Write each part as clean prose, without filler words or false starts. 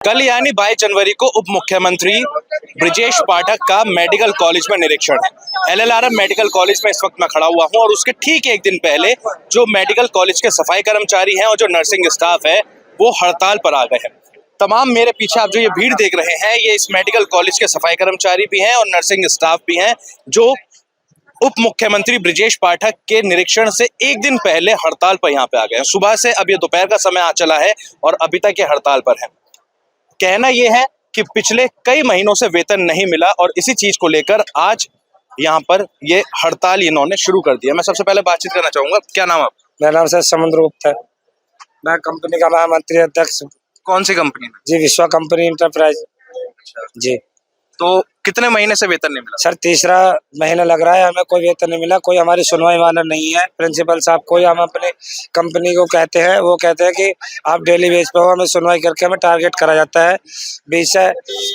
कल यानी 22 जनवरी को उप मुख्यमंत्री ब्रिजेश पाठक का मेडिकल कॉलेज में निरीक्षण है। एलएलआरएम मेडिकल कॉलेज में इस वक्त मैं खड़ा हुआ हूं और उसके ठीक एक दिन पहले जो मेडिकल कॉलेज के सफाई कर्मचारी हैं और जो नर्सिंग स्टाफ है वो हड़ताल पर आ गए हैं। तमाम मेरे पीछे आप जो ये भीड़ देख रहे हैं ये इस मेडिकल कॉलेज के सफाई कर्मचारी भी हैं और नर्सिंग स्टाफ भी हैं जो उप मुख्यमंत्री ब्रिजेश पाठक के निरीक्षण से एक दिन पहले हड़ताल पर यहाँ पे आ गए हैं। सुबह से अब ये दोपहर का समय आ चला है और अभी तक ये हड़ताल पर है। कहना यह है कि पिछले कई महीनों से वेतन नहीं मिला और इसी चीज को लेकर आज यहाँ पर ये हड़ताल इन्होंने शुरू कर दिया। मैं सबसे पहले बातचीत करना चाहूंगा, क्या नाम आप? मेरा नाम सर समुद्र गुप्ता है। मैं कंपनी का महामंत्री अध्यक्ष। कौन सी कंपनी में? जी, विश्वा कंपनी इंटरप्राइज। जी। तो कितने महीने से वेतन नहीं मिला? सर तीसरा महीना लग रहा है, हमें कोई वेतन नहीं मिला, कोई हमारी सुनवाई वाला नहीं है। प्रिंसिपल साहब कोई, हम अपने कंपनी को कहते हैं, वो कहते हैं कि आप डेली बेस पे हो, हमें सुनवाई करके हमें टारगेट करा जाता है। 20 से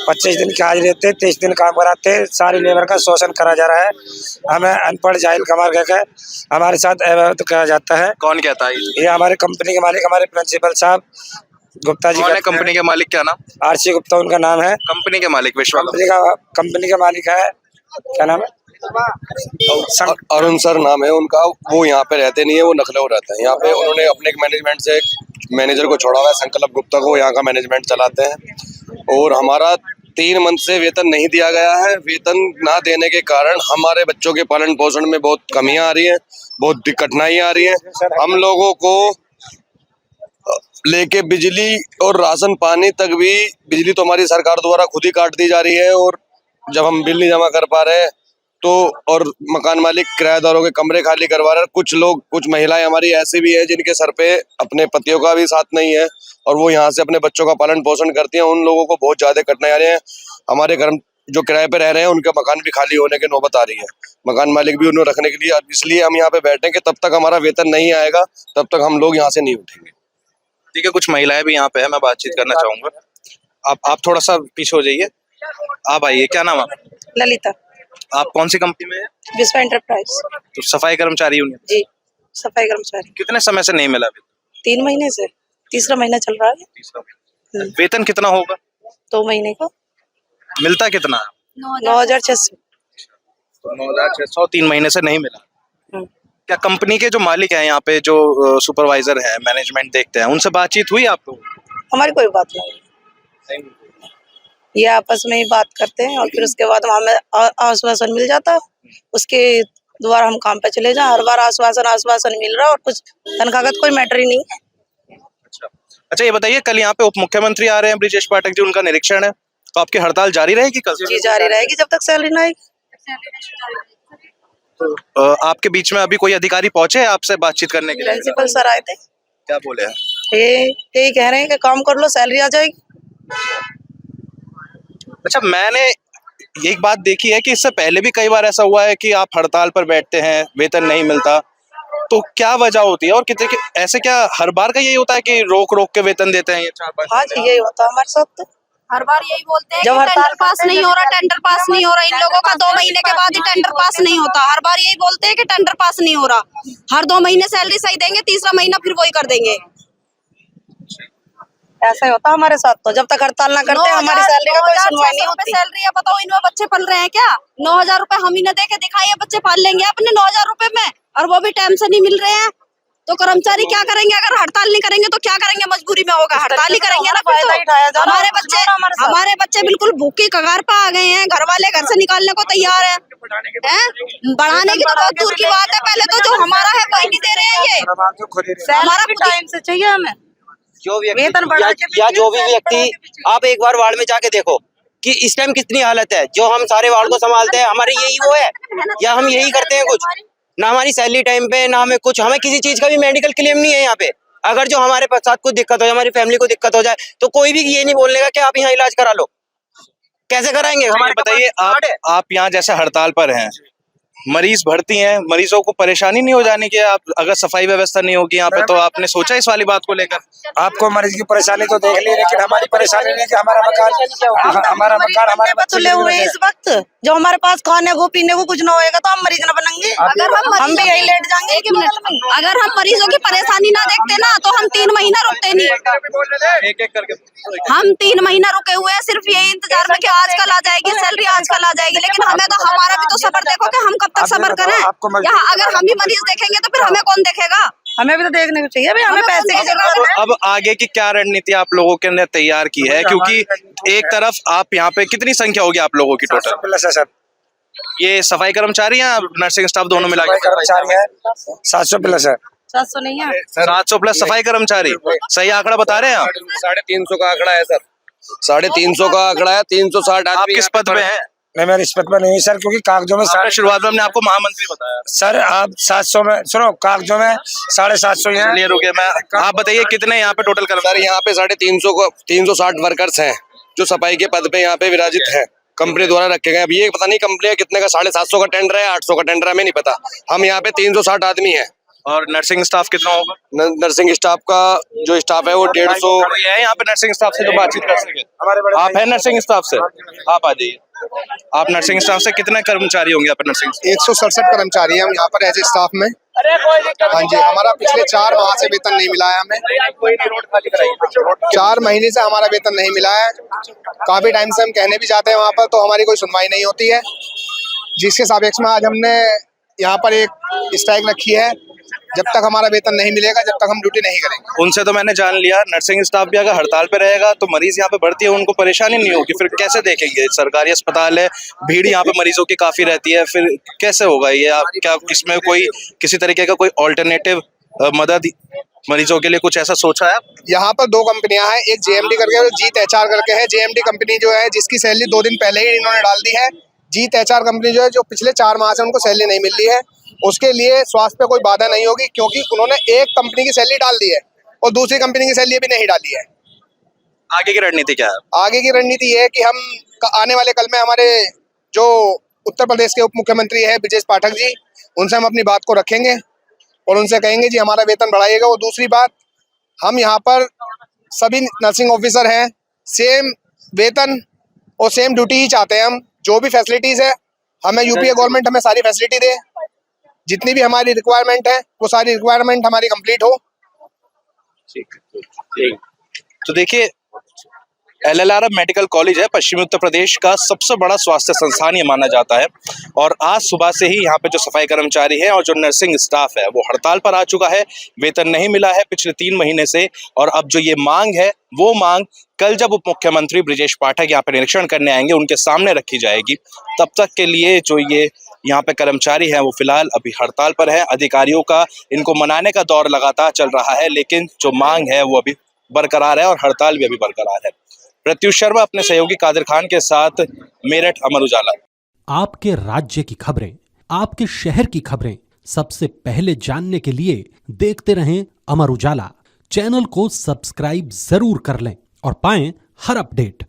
25 दिन की हाजिरी देते, 23 दिन काम कराते हैं। सारी लेबर का शोषण करा जा रहा है। हमें अनपढ़ जाहिल कमार कहकर हमारे साथ अव्यवहित करा जाता है। कौन कहता है ये हमारे कंपनी के मालिक, हमारे प्रिंसिपल साहब गुप्ता जी। कौन है कंपनी के मालिक, क्या नाम? आरसी गुप्ता उनका नाम है। कंपनी के मालिक विश्वा कंपनी का मालिक है, क्या नाम है? अरुण सर नाम है उनका। वो यहाँ पे रहते नहीं है, वो लखनऊ रहते हैं। यहाँ पे उन्होंने अपने मैनेजमेंट से मैनेजर को छोड़ा हुआ है, संकल्प गुप्ता को, यहाँ का मैनेजमेंट चलाते हैं। और हमारा 3 मंथ से वेतन नहीं दिया गया है। वेतन ना देने के कारण हमारे बच्चों के पालन पोषण में बहुत कमियां आ रही है, बहुत कठिनाइयां आ रही है। हम लोगों को लेके बिजली और राशन पानी तक भी, बिजली तो हमारी सरकार द्वारा खुद ही काट दी जा रही है और जब हम बिल नहीं जमा कर पा रहे हैं तो, और मकान मालिक किराएदारों के कमरे खाली करवा रहे हैं। कुछ लोग, कुछ महिलाएं हमारी ऐसी भी है जिनके सर पे अपने पतियों का भी साथ नहीं है और वो यहाँ से अपने बच्चों का पालन पोषण करती हैं। उन लोगों को बहुत ज्यादा कठिनाई आ रही है। हमारे घर जो किराए पे रह रहे हैं उनके मकान भी खाली होने की नौबत आ रही है। मकान मालिक भी उन्हें रखने के लिए, इसलिए हम यहाँ पे बैठे कि तब तक हमारा वेतन नहीं आएगा तब तक हम लोग यहाँ से नहीं उठेंगे। ठीक है, कुछ महिलाएं भी यहाँ पे है, मैं बातचीत करना चाहूंगा। आप थोड़ा सा पीछे हो जाइए, आप आइए। क्या नाम है? ललिता। आप कौन सी कंपनी में है? विश्वा एंटरप्राइज। तो सफाई कर्मचारी यूनियन। जी, सफाई कर्मचारी। कितने समय से नहीं मिला वेतन? 3 महीने से, तीसरा महीना चल रहा है। तीसरा महीना। वेतन कितना होगा? 2 महीने को मिलता कितना? 9,600। 9,600 3 महीने से नहीं मिला। क्या कंपनी के जो मालिक हैं यहाँ पे, जो सुपरवाइजर है, मैनेजमेंट देखते हैं, उनसे बातचीत हुई आपको? हमारी कोई बात नहीं, ये आपस में ही बात करते हैं और फिर उसके बाद हमें आश्वासन मिल जाता है, उसके द्वारा हम काम पे चले जाए। हर बार आश्वासन मिल रहा है और कुछ तनख्वाहगत कोई मैटर ही नहीं है। अच्छा, ये बताइए, कल यहाँ पे उप मुख्यमंत्री आ रहे हैं ब्रिजेश पाठक जी, उनका निरीक्षण है, तो आपकी हड़ताल जारी रहेगी कल? जी, जारी रहेगी जब तक सैलरी ना आएगी। आपके बीच में अभी कोई अधिकारी पहुंचे हैं आपसे बातचीत करने के लिए? प्रिंसिपल सर आए थे। क्या बोले हैं? यही कह रहे हैं कि काम कर लो, सैलरी आ जाएगी। अच्छा, मैंने एक बात देखी है कि इससे पहले भी कई बार ऐसा हुआ है कि आप हड़ताल पर बैठते हैं, वेतन नहीं मिलता, तो क्या वजह होती है? और कितने ऐसे, क्या हर बार का यही होता है कि रोक रोक के वेतन देते हैं ये 4-5? हाँ जी, यही होता है हमारे साथ तो। हर बार यही बोलते हैं जब कि हड़ताल टेंडर पास नहीं हो रहा, टेंडर पास नहीं हो रहा। इन लोगों का 2 महीने के बाद ही टेंडर पास नहीं होता। हर बार यही बोलते हैं कि टेंडर पास नहीं हो रहा। हर 2 महीने सैलरी सही देंगे, तीसरा महीना फिर वही कर देंगे। ऐसा ही होता है हमारे साथ तो। जब तक हड़ताल ना करते हमारी सैलरी का कोई सुनवाई नहीं होती। सैलरी है, बताओ इनमें बच्चे पल रहे हैं क्या? 9,000 रुपए हम ही न दे के दिखाइए, बच्चे पाल लेंगे अपने 9,000 रुपए में, और वो भी टाइम से नहीं मिल रहे हैं। तो कर्मचारी क्या करेंगे? अगर हड़ताल नहीं करेंगे तो क्या करेंगे? मजबूरी में होगा, हड़ताल ही करेंगे ना फिर तो। हमारे बच्चे बिल्कुल भूखे कगार पे आ गए हैं। घर वाले घर से निकालने को तैयार है। बढ़ाने की तो बहुत दूर की बात है, पहले तो जो हमारा है वही नहीं दे रहे हैं ये। हमारा टाइम से चाहिए हमें। जो व्यक्ति या जो भी व्यक्ति, आप एक बार वार्ड में जाके देखो कि इस टाइम कितनी हालत है। जो हम सारे वार्ड को संभालते हैं, हमारे यही वो है या हम यही करते हैं? कुछ ना हमारी सैलरी टाइम पे, ना हमें कुछ, हमें किसी चीज का भी मेडिकल क्लेम नहीं है यहाँ पे। अगर जो हमारे साथ कुछ दिक्कत हो जाए, हमारी फैमिली को दिक्कत हो जाए, तो कोई भी ये नहीं बोलने का कि आप यहाँ इलाज करा लो। कैसे कराएंगे? हमारे बताइए, आप यहाँ जैसे हड़ताल पर हैं, मरीज भर्ती हैं, मरीजों को परेशानी नहीं हो जाने की आप अगर सफाई व्यवस्था नहीं होगी यहाँ पे, तो आपने सोचा इस वाली बात को लेकर? आपको मरीज की परेशानी तो देख ली, लेकिन हमारी परेशानी नहीं कि हमारा मकान हमारे तुले हुए हैं इस वक्त, जो हमारे पास खाने को पीने को कुछ ना होएगा तो हम मरीज ना बनेंगे। अगर हम भी यही लेट जाएंगे। एक मिनट, अगर हम मरीजों की परेशानी ना देखते ना तो हम 3 महीना रुकते नहीं। एक एक करके हम 3 महीना रुके हुए हैं सिर्फ यही इंतजार में कि आजकल आ जाएगी सैलरी, आजकल आ जाएगी, लेकिन हमें तो हमारा भी तो सबर देखो कि हम कब तक सबर करें। यहाँ अगर हम ही मरीज देखेंगे तो फिर हमें कौन देखेगा? हमें भी तो देखने को चाहिए, हमें पैसे की जरूरत है। अब आगे की क्या रणनीति आप लोगों के ने तैयार की है? क्योंकि एक तरफ आप यहाँ पे कितनी संख्या होगी आप लोगों की टोटल? प्लस है सर, ये सफाई कर्मचारी या नर्सिंग स्टाफ दोनों मिला के? कर्मचारी है 700 प्लस है। 700 नहीं है, 700 प्लस सफाई कर्मचारी। सही आंकड़ा बता रहे हैं आप? 350 का आंकड़ा है सर, 350 का आंकड़ा है। 360 आप किस पद पे हैं? नहीं, मैं इस पद पर नहीं हूँ सर, क्योंकि कागजों में आपने शुरुआत में हमने आपको महामंत्री बताया। सर आप 700 में सुनो, कागजों में 750 ही है। चलिए रुके, मैं आप बताइए कितने यहाँ पे टोटल सर कर्मचारी? यहाँ पे 350 को 360 वर्कर्स हैं जो सफाई के पद पे यहाँ पे विराजित हैं, कंपनी द्वारा रखे गए। अब ये पता नहीं कंपनी कितने का, 750 का टेंडर है, 800 का टेंडर है, हमें नहीं पता। हम यहाँ पे 360 आदमी हैं। और नर्सिंग स्टाफ कितना होगा? नर्सिंग स्टाफ का जो स्टाफ है वो 150। कोई है यहाँ पे नर्सिंग स्टाफ से जो बातचीत कर सके? आप हैं नर्सिंग स्टाफ से? आप आ जाइए। आप नर्सिंग स्टाफ से कितने कर्मचारी होंगे यहाँ पे नर्सिंग? 167 कर्मचारी हैं हम यहाँ पर एज स्टाफ में। हाँ जी, हमारा पिछले 4 माह से वेतन नहीं मिला है हमें। 4 महीने से हमारा वेतन नहीं मिला है। काफी टाइम से हम कहने भी जाते हैं वहाँ पर, तो हमारी कोई सुनवाई नहीं होती है, जिसके सापेक्ष में आज हमने यहाँ पर एक स्ट्राइक रखी है। जब तक हमारा वेतन नहीं मिलेगा, जब तक हम ड्यूटी नहीं करेंगे। उनसे तो मैंने जान लिया, नर्सिंग स्टाफ भी अगर हड़ताल पे रहेगा तो मरीज यहाँ पे भर्ती है, उनको परेशानी नहीं होगी, फिर कैसे देखेंगे? सरकारी अस्पताल है, भीड़ यहाँ पे मरीजों की काफी रहती है, फिर कैसे होगा ये? आप क्या इसमें कोई किसी तरीके का कोई ऑल्टरनेटिव मदद मरीजों के लिए कुछ ऐसा सोचा है? यहाँ पर 2 कंपनियां हैं, एक JMD करके और जीत HR करके है। JMD कंपनी जो है, जिसकी सैलरी 2 दिन पहले ही इन्होंने डाल दी है। जीत HR कंपनी जो है, जो पिछले 4 माह से उनको सैलरी नहीं मिल रही है, उसके लिए स्वास्थ्य पे कोई बाधा नहीं होगी, क्योंकि उन्होंने एक कंपनी की सैलरी डाल दी है और दूसरी कंपनी की सैलरी भी नहीं डाली है। आगे की रणनीति क्या है? आगे की रणनीति ये है कि हम आने वाले कल में हमारे जो उत्तर प्रदेश के उप मुख्यमंत्री है ब्रिजेश पाठक जी, उनसे हम अपनी बात को रखेंगे और उनसे कहेंगे जी हमारा वेतन बढ़ाइएगा। और दूसरी बात, हम यहाँ पर सभी नर्सिंग ऑफिसर हैं, सेम वेतन और सेम ड्यूटी ही चाहते हैं हम। जो भी फैसिलिटीज है, हमें यूपीए गवर्नमेंट हमें सारी फैसिलिटी दे, जितनी भी हमारी रिक्वायरमेंट है वो सारी रिक्वायरमेंट हमारी कंप्लीट हो। ठीक। तो देखिए, LLRM मेडिकल कॉलेज है, पश्चिमी उत्तर प्रदेश का सबसे बड़ा स्वास्थ्य संस्थान ये माना जाता है। और आज सुबह से ही यहाँ पे जो सफाई कर्मचारी हैं और जो नर्सिंग स्टाफ है वो हड़ताल पर आ चुका है। वेतन नहीं मिला है पिछले 3 महीने से, और अब जो ये मांग है वो मांग कल जब उप मुख्यमंत्री ब्रिजेश पाठक यहाँ पे निरीक्षण करने आएंगे उनके सामने रखी जाएगी। तब तक के लिए जो ये यहाँ पे कर्मचारी हैं वो फिलहाल अभी हड़ताल पर है। अधिकारियों का इनको मनाने का दौर लगातार चल रहा है, लेकिन जो मांग है वो अभी बरकरार है और हड़ताल भी अभी बरकरार है। प्रत्युष शर्मा अपने सहयोगी कादिर खान के साथ, मेरठ, अमर उजाला। आपके राज्य की खबरें, आपके शहर की खबरें सबसे पहले जानने के लिए देखते रहें अमर उजाला। चैनल को सब्सक्राइब जरूर कर लें और पाएं हर अपडेट।